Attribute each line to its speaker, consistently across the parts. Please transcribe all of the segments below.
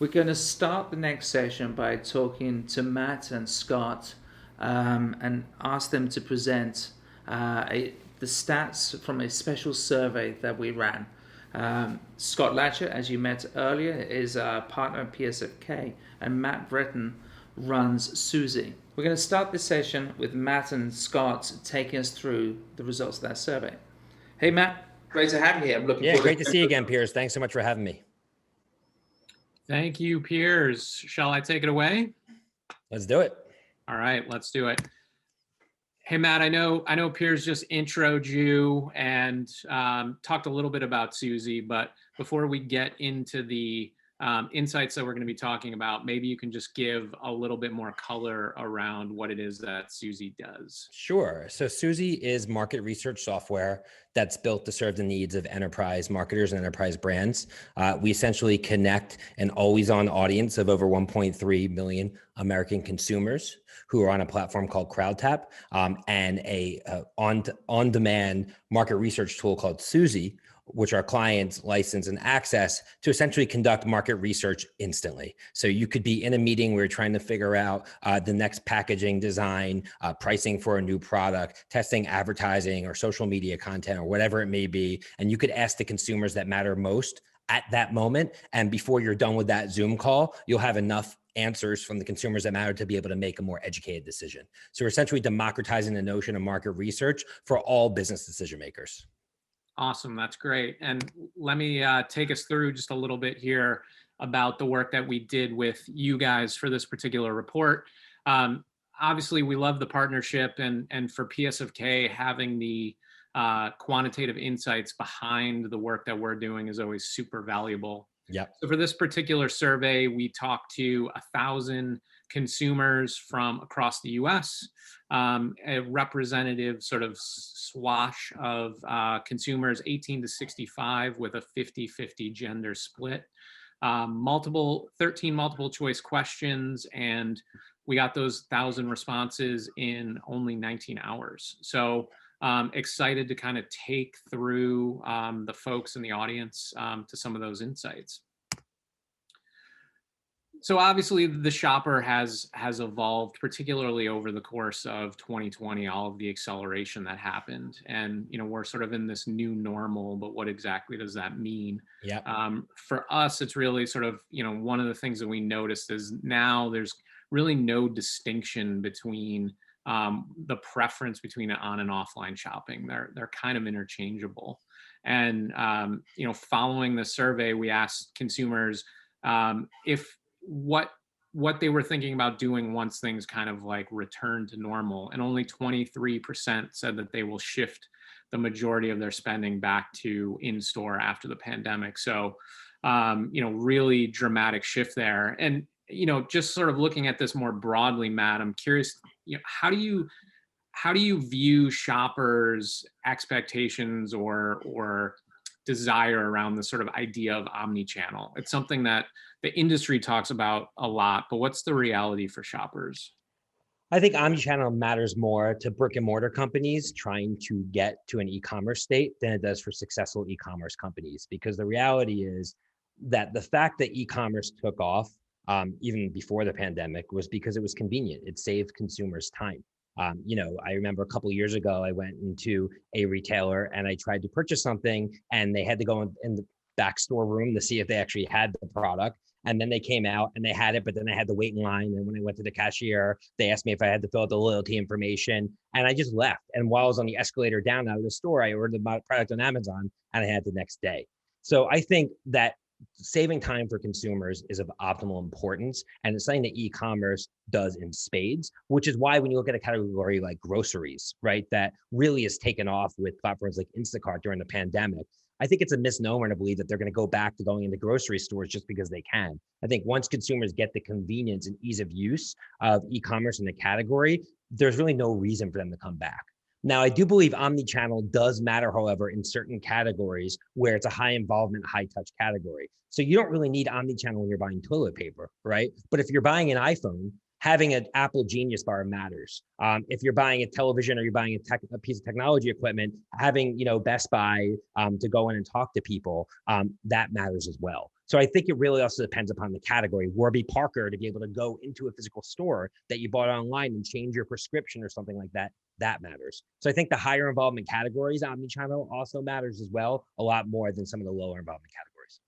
Speaker 1: We're going to start the next session by talking to Matt and Scott and ask them to present the stats from a special survey that we ran. Scott Lachut, as you met earlier, is a partner at PSFK, and Matt Britton runs Suzy. We're going to start this session with Matt and Scott taking us through the results of that survey. Hey, Matt, great to have you here. I'm looking forward
Speaker 2: great to see you again, Piers. Thanks so much for having me.
Speaker 3: Thank you, Piers. Shall I take it away?
Speaker 2: Let's do it.
Speaker 3: All right, let's do it. Hey, Matt, I know Piers just introed you and talked a little bit about Suzy, but before we get into the insights that we're going to be talking about, maybe you can just give a little bit more color around what it is that Suzy does.
Speaker 2: Sure. So Suzy is market research software that's built to serve the needs of enterprise marketers and enterprise brands. We essentially connect an always-on audience of over 1.3 million American consumers who are on a platform called CrowdTap and a on-demand market research tool called Suzy, which our clients license and access to essentially conduct market research instantly. So you could be in a meeting where you're trying to figure out the next packaging design, pricing for a new product, testing advertising or social media content or whatever it may be. And you could ask the consumers that matter most at that moment. And before you're done with that Zoom call, you'll have enough answers from the consumers that matter to be able to make a more educated decision. So we're essentially democratizing the notion of market research for all business decision makers.
Speaker 3: Awesome. That's great. And let me take us through just a little bit here about the work that we did with you guys for this particular report. Obviously, we love the partnership and for PSFK, having the quantitative insights behind the work that we're doing is always super valuable.
Speaker 2: Yep.
Speaker 3: So for this particular survey, we talked to 1,000 consumers from across the US, a representative sort of swash of consumers 18 to 65 with a 50-50 gender split, 13 multiple choice questions, and we got those 1,000 responses in only 19 hours. So excited to kind of take through the folks in the audience to some of those insights. So obviously the shopper has evolved, particularly over the course of 2020, all of the acceleration that happened. And, we're sort of in this new normal, but what exactly does that mean?
Speaker 2: Yeah.
Speaker 3: For us, it's really sort of, one of the things that we noticed is now there's really no distinction between the preference between on and offline shopping. They're kind of interchangeable. And, following the survey, we asked consumers if what they were thinking about doing once things kind of like return to normal, and only 23% said that they will shift the majority of their spending back to in-store after the pandemic. So, really dramatic shift there. And, just sort of looking at this more broadly, Matt, I'm curious, how do you view shoppers' expectations or desire around the sort of idea of omni-channel? It's something that the industry talks about a lot, but what's the reality for shoppers?
Speaker 2: I think omnichannel matters more to brick and mortar companies trying to get to an e-commerce state than it does for successful e-commerce companies, because the reality is that the fact that e-commerce took off even before the pandemic was because it was convenient. It saved consumers time. I remember a couple of years ago, I went into a retailer and I tried to purchase something and they had to go in the back storeroom to see if they actually had the product. And then they came out and they had it, but then I had to wait in line. And when I went to the cashier, they asked me if I had to fill out the loyalty information, and I just left. And while I was on the escalator down out of the store, I ordered the product on Amazon and I had it the next day. So I think that saving time for consumers is of optimal importance, and it's something that e-commerce does in spades, which is why when you look at a category like groceries, right, that really has taken off with platforms like Instacart during the pandemic, I think it's a misnomer to believe that they're going to go back to going into grocery stores just because they can. I think once consumers get the convenience and ease of use of e-commerce in the category, there's really no reason for them to come back. Now, I do believe omnichannel does matter, however, in certain categories where it's a high involvement, high touch category. So you don't really need omnichannel when you're buying toilet paper, right? But if you're buying an iPhone, having an Apple Genius Bar matters. If you're buying a television or you're buying a piece of technology equipment, having Best Buy to go in and talk to people, that matters as well. So I think it really also depends upon the category. Warby Parker, to be able to go into a physical store that you bought online and change your prescription or something like that, that matters. So I think the higher involvement categories, omnichannel also matters as well, a lot more than some of the lower involvement categories.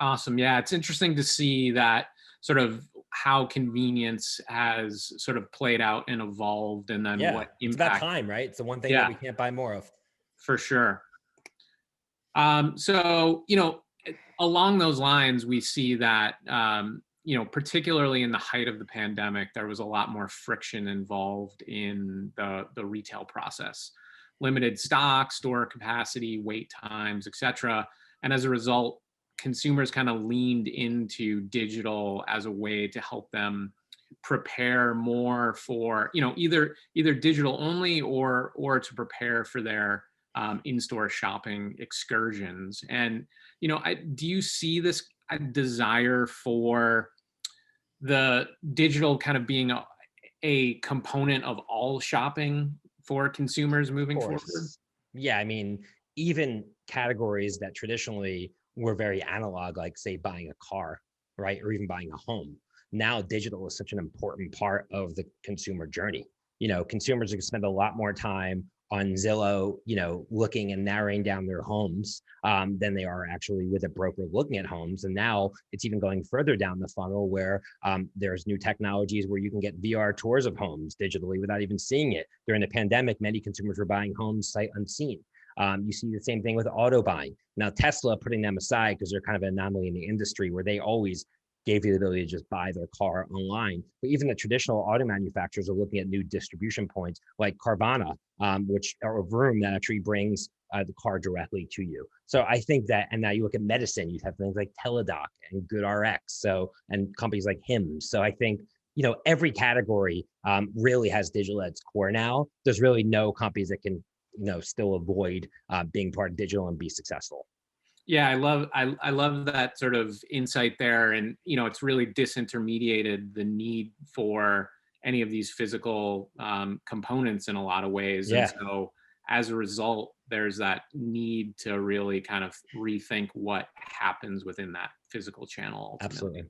Speaker 3: Awesome. Yeah, it's interesting to see that sort of how convenience has sort of played out and evolved, and then
Speaker 2: Yeah,
Speaker 3: what
Speaker 2: it's about
Speaker 3: impact.
Speaker 2: time, right? It's the one thing that
Speaker 3: Yeah,
Speaker 2: we can't buy more of.
Speaker 3: for sure. So, along those lines, we see that, particularly in the height of the pandemic, there was a lot more friction involved in the retail process, limited stock, store capacity, wait times, etc. And as a result, consumers kind of leaned into digital as a way to help them prepare more for, either digital only or to prepare for their in-store shopping excursions. And do you see this desire for the digital kind of being a component of all shopping for consumers moving forward?
Speaker 2: Course. Yeah, I mean, even categories that traditionally were very analog, like say buying a car, right? Or even buying a home. Now digital is such an important part of the consumer journey. Consumers are going to spend a lot more time on Zillow, looking and narrowing down their homes than they are actually with a broker looking at homes. And now it's even going further down the funnel where there's new technologies where you can get VR tours of homes digitally without even seeing it. During the pandemic, many consumers were buying homes sight unseen. You see the same thing with auto buying. Now, Tesla, putting them aside because they're kind of an anomaly in the industry where they always gave you the ability to just buy their car online. But even the traditional auto manufacturers are looking at new distribution points like Carvana, which are a Vroom that actually brings the car directly to you. So I think that, and now you look at medicine, you have things like Teladoc and GoodRx, and companies like Hims. So I think, every category really has digital at its core now. There's really no companies that can, still avoid being part of digital and be successful.
Speaker 3: Yeah, I love that sort of insight there, and it's really disintermediated the need for any of these physical components in a lot of ways.
Speaker 2: Yeah.
Speaker 3: And so as a result, there's that need to really kind of rethink what happens within that physical channel ultimately.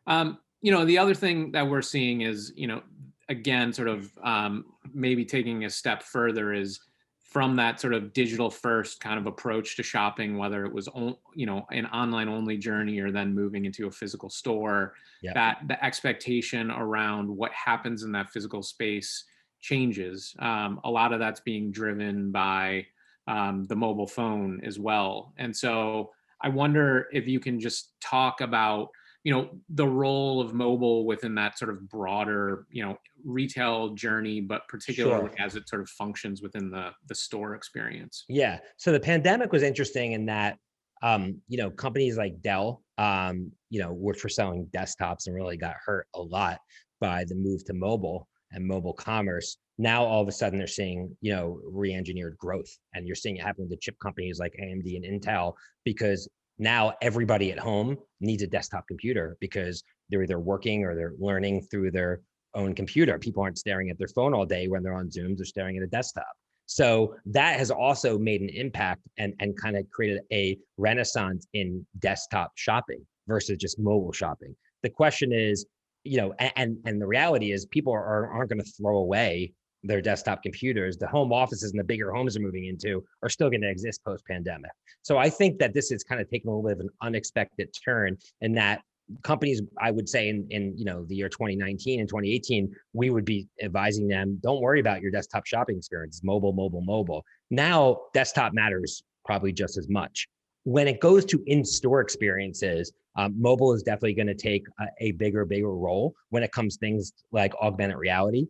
Speaker 2: Absolutely.
Speaker 3: The other thing that we're seeing is, again, sort of maybe taking a step further is from that sort of digital first kind of approach to shopping, whether it was, an online only journey or then moving into a physical store,
Speaker 2: Yeah.
Speaker 3: that the expectation around what happens in that physical space changes. A lot of that's being driven by the mobile phone as well. And so I wonder if you can just talk about the role of mobile within that sort of broader, retail journey, but particularly
Speaker 2: Sure.
Speaker 3: as it sort of functions within the store experience.
Speaker 2: Yeah. So the pandemic was interesting in that, companies like Dell, which were selling desktops and really got hurt a lot by the move to mobile and mobile commerce. Now all of a sudden they're seeing, re-engineered growth, and you're seeing it happen with the chip companies like AMD and Intel, because now everybody at home needs a desktop computer because they're either working or they're learning through their own computer. People aren't staring at their phone all day when they're on Zooms, they're staring at a desktop. So that has also made an impact and kind of created a renaissance in desktop shopping versus just mobile shopping. The question is, and the reality is people aren't going to throw away their desktop computers. The home offices and the bigger homes they're moving into are still going to exist post-pandemic. So I think that this is kind of taken a little bit of an unexpected turn, and that companies, I would say in the year 2019 and 2018, we would be advising them, don't worry about your desktop shopping experience, mobile, mobile, mobile. Now desktop matters probably just as much. When it goes to in-store experiences, mobile is definitely going to take a bigger role when it comes to things like augmented reality,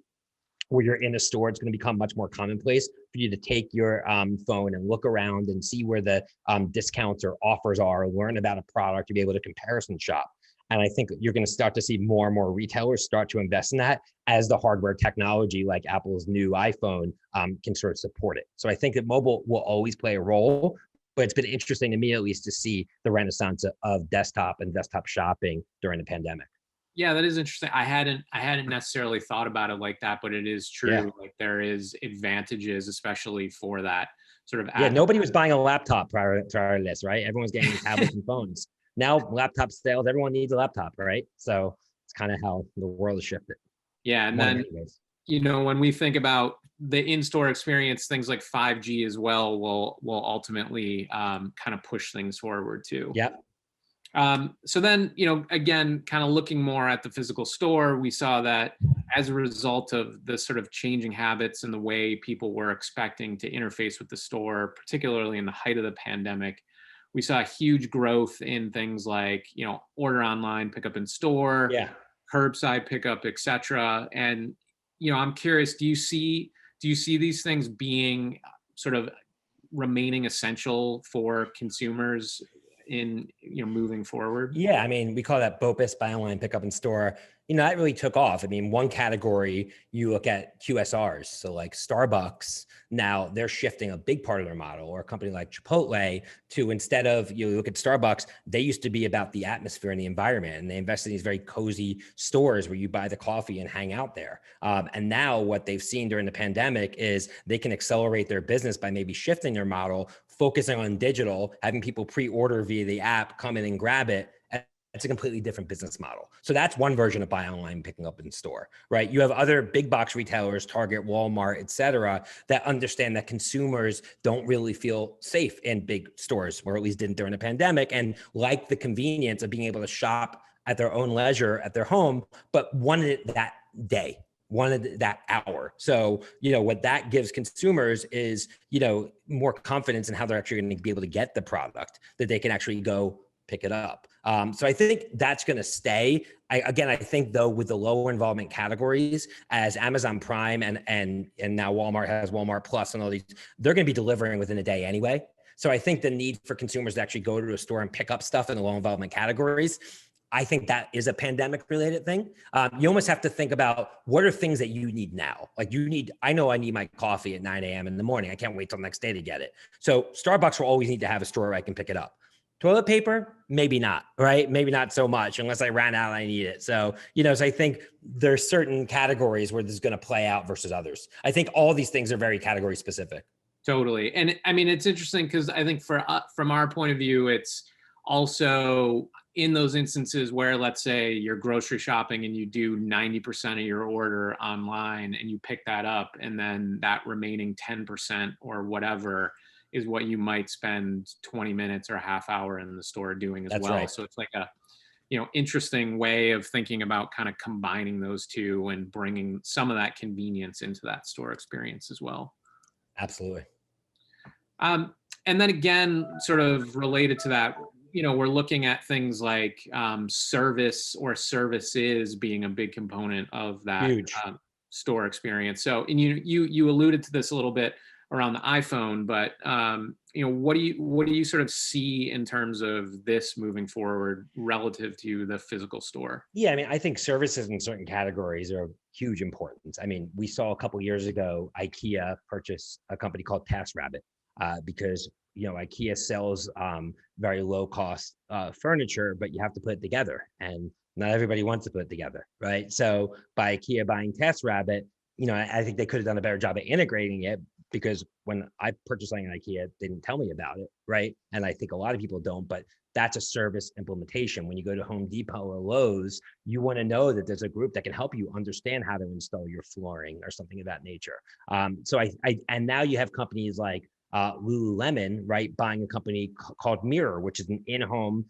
Speaker 2: where you're in a store. It's going to become much more commonplace for you to take your phone and look around and see where the discounts or offers are, learn about a product, to be able to comparison shop. And I think you're going to start to see more and more retailers start to invest in that as the hardware technology, like Apple's new iPhone, can sort of support it. So I think that mobile will always play a role, but it's been interesting to me, at least, to see the renaissance of desktop and desktop shopping during the pandemic.
Speaker 3: Yeah, that is interesting. I hadn't necessarily thought about it like that, but it is
Speaker 2: Yeah.
Speaker 3: true. Like there is advantages, especially for that sort of
Speaker 2: Yeah,
Speaker 3: at.
Speaker 2: nobody was buying a laptop prior to this, right? Everyone's getting tablets and phones. Now laptop sales, everyone needs a laptop, right? So it's kind of how the world has shifted.
Speaker 3: Yeah, and
Speaker 2: One of
Speaker 3: then
Speaker 2: many ways.
Speaker 3: when we think about the in-store experience, things like 5G as well will ultimately kind of push things forward too.
Speaker 2: Yep.
Speaker 3: So then, again, kind of looking more at the physical store, we saw that as a result of the sort of changing habits and the way people were expecting to interface with the store, particularly in the height of the pandemic, we saw a huge growth in things like, order online, pick up in store,
Speaker 2: Yeah.
Speaker 3: curbside pickup, et cetera. And, I'm curious, do you see these things being sort of remaining essential for consumers in moving forward?
Speaker 2: Yeah, I mean, we call that BOPIS, buy online, pick up in store. That really took off. I mean, one category, you look at QSRs. So like Starbucks, now they're shifting a big part of their model, or a company like Chipotle, to instead of, you look at Starbucks, they used to be about the atmosphere and the environment. And they invest in these very cozy stores where you buy the coffee and hang out there. And now what they've seen during the pandemic is they can accelerate their business by maybe shifting their model, focusing on digital, having people pre-order via the app, come in and grab it. It's a completely different business model. So that's one version of buy online, picking up in store, right? You have other big box retailers, Target, Walmart, et cetera, that understand that consumers don't really feel safe in big stores, or at least didn't during the pandemic, and like the convenience of being able to shop at their own leisure at their home, but wanted it that day, wanted that hour. So, what that gives consumers is, more confidence in how they're actually going to be able to get the product, that they can actually go pick it up. So I think that's going to stay. I think though, with the lower involvement categories, as Amazon Prime and now Walmart has Walmart Plus and all these, they're going to be delivering within a day anyway. So I think the need for consumers to actually go to a store and pick up stuff in the low involvement categories, I think that is a pandemic related thing. You almost have to think about what are things that you need now. Like I know I need my coffee at 9 a.m. in the morning. I can't wait till the next day to get it. So Starbucks will always need to have a store where I can pick it up. Toilet paper, maybe not, right? Maybe not so much unless I ran out and I need it. So, so I think there's certain categories where this is going to play out versus others. I think all these things are very category specific.
Speaker 3: Totally. And I mean, it's interesting because I think from our point of view, it's also in those instances where, let's say you're grocery shopping and you do 90% of your order online and you pick that up, and then that remaining 10% or whatever is what you might spend 20 minutes or a half hour in the store doing as
Speaker 2: That's
Speaker 3: well.
Speaker 2: right.
Speaker 3: So it's like a, interesting way of thinking about kind of combining those two and bringing some of that convenience into that store experience as well.
Speaker 2: Absolutely.
Speaker 3: And then again, sort of related to that, we're looking at things like service or services being a big component of that store experience. So, and you alluded to this a little bit around the iPhone, but what do you sort of see in terms of this moving forward relative to the physical store?
Speaker 2: Yeah, I mean, I think services in certain categories are of huge importance. I mean, we saw a couple of years ago, IKEA purchase a company called TaskRabbit because IKEA sells very low cost furniture, but you have to put it together, and not everybody wants to put it together, right? So by IKEA buying TaskRabbit, I think they could have done a better job of integrating it, because when I purchased something at IKEA, they didn't tell me about it, right? And I think a lot of people don't, but that's a service implementation. When you go to Home Depot or Lowe's, you want to know that there's a group that can help you understand how to install your flooring or something of that nature. So and now you have companies like Lululemon, right, buying a company called Mirror, which is an in-home,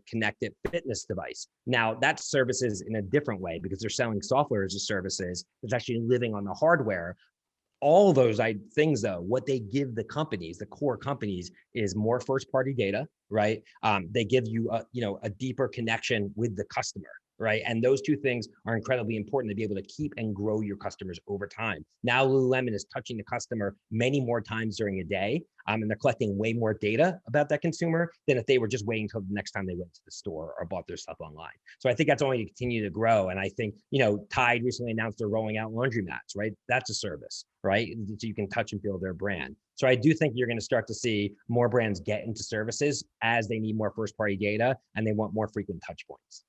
Speaker 2: connected fitness device. Now that's services in a different way because they're selling software as a services. It's actually living on the hardware. All those things, though, what they give the companies, the core companies, is more first-party data, right? They give you a deeper connection with the customer, right? And those two things are incredibly important to be able to keep and grow your customers over time. Now Lululemon is touching the customer many more times during a day, and they're collecting way more data about that consumer than if they were just waiting until the next time they went to the store or bought their stuff online. So I think that's only to continue to grow. And I think, Tide recently announced they're rolling out laundromats, right? That's a service, right? So you can touch and feel their brand. So I do think you're going to start to see more brands get into services as they need more first-party data and they want more frequent touch points.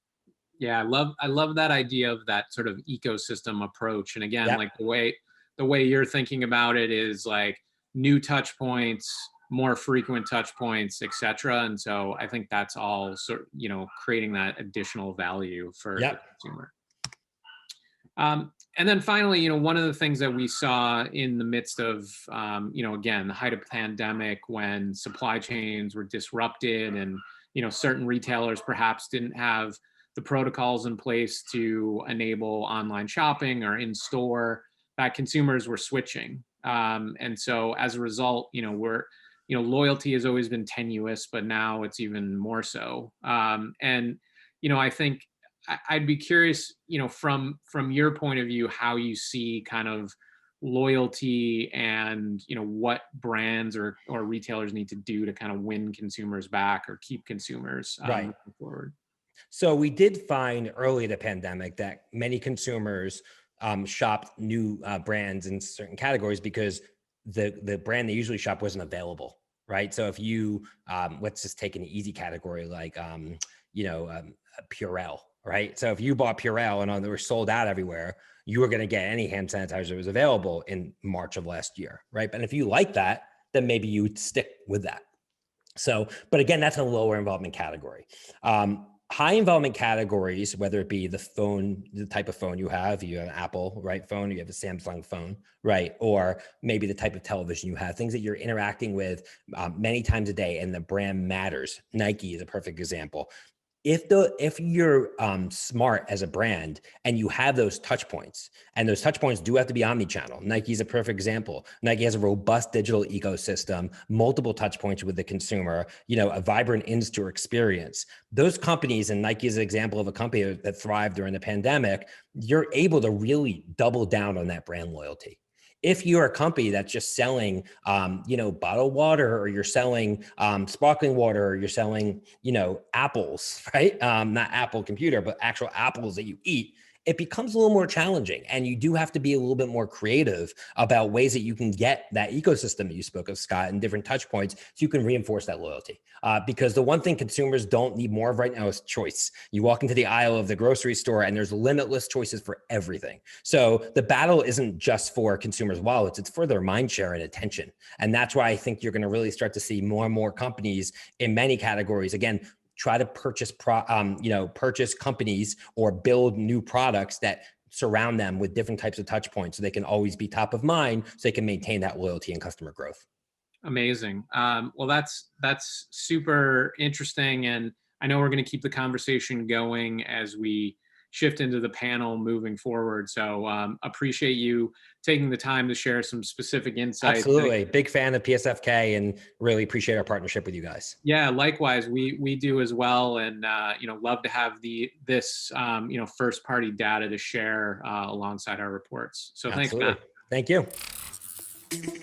Speaker 3: Yeah, I love that idea of that sort of ecosystem approach. And again,
Speaker 2: Yep.
Speaker 3: like the way you're thinking about it is like new touch points, more frequent touch points, et cetera. And so I think that's all creating that additional value for the consumer. And then finally, one of the things that we saw in the midst of, again, the height of the pandemic, when supply chains were disrupted and, certain retailers perhaps didn't have the protocols in place to enable online shopping or in store, that consumers were switching. And so as a result, loyalty has always been tenuous, but now it's even more so. And I think I'd be curious, from your point of view, how you see kind of loyalty and, what brands or retailers need to do to kind of win consumers back or keep consumers moving forward.
Speaker 2: So we did find early in the pandemic that many consumers shopped new brands in certain categories because the brand they usually shop wasn't available, right? So if you, let's just take an easy category like, Purell, right? So if you bought Purell and they were sold out everywhere, you were going to get any hand sanitizer that was available in March of last year, right? But if you like that, then maybe you would stick with that. So, but again, that's a lower involvement category. High involvement categories, whether it be the phone, the type of phone you have an Apple, right, phone, you have a Samsung phone, right, or maybe the type of television you have, things that you're interacting with many times a day, and the brand matters. Nike is a perfect example. If you're smart as a brand and you have those touch points, and those touch points do have to be omni-channel. Nike is a perfect example. Nike has a robust digital ecosystem, multiple touch points with the consumer, a vibrant in-store experience. Those companies, and Nike is an example of a company that thrived during the pandemic, you're able to really double down on that brand loyalty. If you're a company that's just selling, bottled water, or you're selling sparkling water, or you're selling, apples, right? Not Apple computer, but actual apples that you eat, it becomes a little more challenging. And you do have to be a little bit more creative about ways that you can get that ecosystem that you spoke of, Scott, and different touch points so you can reinforce that loyalty. Because the one thing consumers don't need more of right now is choice. You walk into the aisle of the grocery store and there's limitless choices for everything. So the battle isn't just for consumers' wallets, it's for their mind share and attention. And that's why I think you're going to really start to see more and more companies in many categories, again, try to purchase companies or build new products that surround them with different types of touch points so they can always be top of mind, so they can maintain that loyalty and customer growth.
Speaker 3: Amazing. Well, that's super interesting. And I know we're going to keep the conversation going as we shift into the panel moving forward. So appreciate you taking the time to share some specific insights.
Speaker 2: Absolutely. Big fan of PSFK and really appreciate our partnership with you guys.
Speaker 3: Yeah, likewise. We do as well. And, love to have this first party data to share alongside our reports. So
Speaker 2: Absolutely.
Speaker 3: Thanks, Matt.
Speaker 2: Thank you.